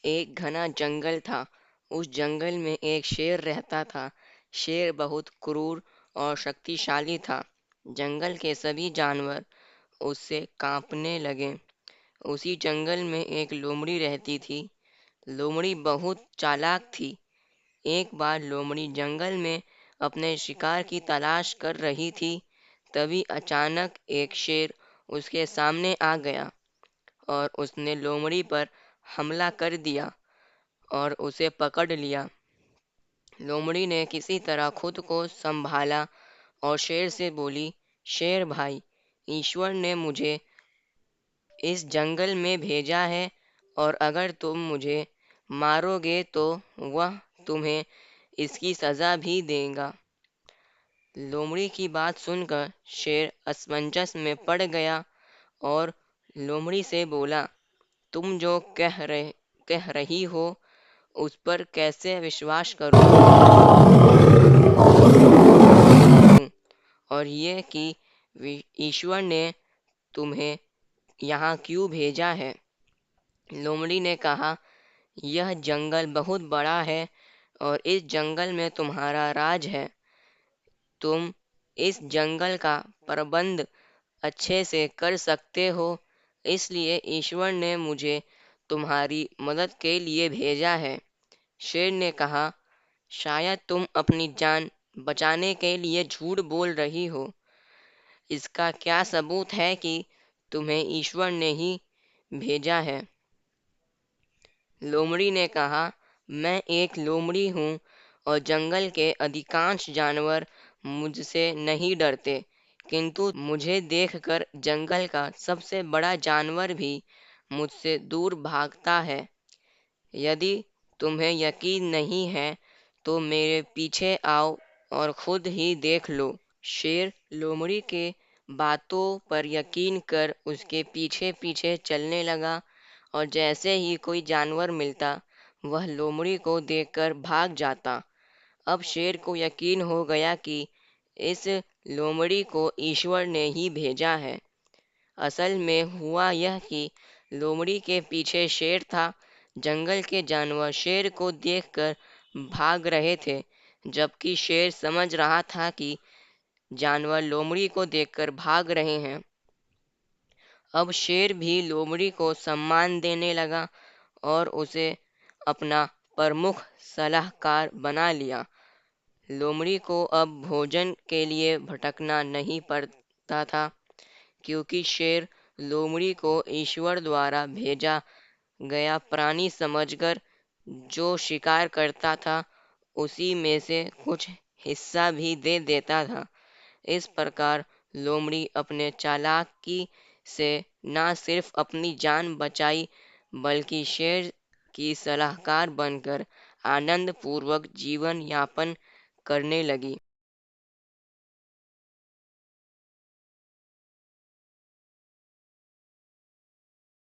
एक घना जंगल था। उस जंगल में एक शेर रहता था। शेर बहुत क्रूर और शक्तिशाली था। जंगल के सभी जानवर उससे कांपने लगे। उसी जंगल में एक लोमड़ी रहती थी। लोमड़ी बहुत चालाक थी। एक बार लोमड़ी जंगल में अपने शिकार की तलाश कर रही थी। तभी अचानक एक शेर उसके सामने आ गया और उसने लोमड़ी पर हमला कर दिया और उसे पकड़ लिया। लोमड़ी ने किसी तरह खुद को संभाला और शेर से बोली, शेर भाई, ईश्वर ने मुझे इस जंगल में भेजा है और अगर तुम मुझे मारोगे तो वह तुम्हें इसकी सजा भी देगा। लोमड़ी की बात सुनकर शेर असमंजस में पड़ गया और लोमड़ी से बोला, तुम जो कह रही हो उस पर कैसे विश्वास करूं? और ये कि ईश्वर ने तुम्हें यहाँ क्यों भेजा है? लोमड़ी ने कहा, यह जंगल बहुत बड़ा है और इस जंगल में तुम्हारा राज है। तुम इस जंगल का प्रबंध अच्छे से कर सकते हो, इसलिए ईश्वर ने मुझे तुम्हारी मदद के लिए भेजा है। शेर ने कहा, शायद तुम अपनी जान बचाने के लिए झूठ बोल रही हो। इसका क्या सबूत है कि तुम्हें ईश्वर ने ही भेजा है? लोमड़ी ने कहा, मैं एक लोमड़ी हूँ और जंगल के अधिकांश जानवर मुझसे नहीं डरते, किंतु मुझे देखकर जंगल का सबसे बड़ा जानवर भी मुझसे दूर भागता है। यदि तुम्हें यकीन नहीं है तो मेरे पीछे आओ और खुद ही देख लो। शेर लोमड़ी के बातों पर यकीन कर उसके पीछे पीछे चलने लगा और जैसे ही कोई जानवर मिलता वह लोमड़ी को देखकर भाग जाता। अब शेर को यकीन हो गया कि इस लोमड़ी को ईश्वर ने ही भेजा है। असल में हुआ यह कि लोमड़ी के पीछे शेर था। जंगल के जानवर शेर को देखकर भाग रहे थे, जबकि शेर समझ रहा था कि जानवर लोमड़ी को देखकर भाग रहे हैं। अब शेर भी लोमड़ी को सम्मान देने लगा और उसे अपना प्रमुख सलाहकार बना लिया। लोमड़ी को अब भोजन के लिए भटकना नहीं पड़ता था, क्योंकि शेर लोमड़ी को ईश्वर द्वारा भेजा गया प्राणी समझकर जो शिकार करता था उसी में से कुछ हिस्सा भी दे देता था। इस प्रकार लोमड़ी अपने चालाकी से न सिर्फ अपनी जान बचाई बल्कि शेर की सलाहकार बनकर आनंद पूर्वक जीवन यापन करने लगी।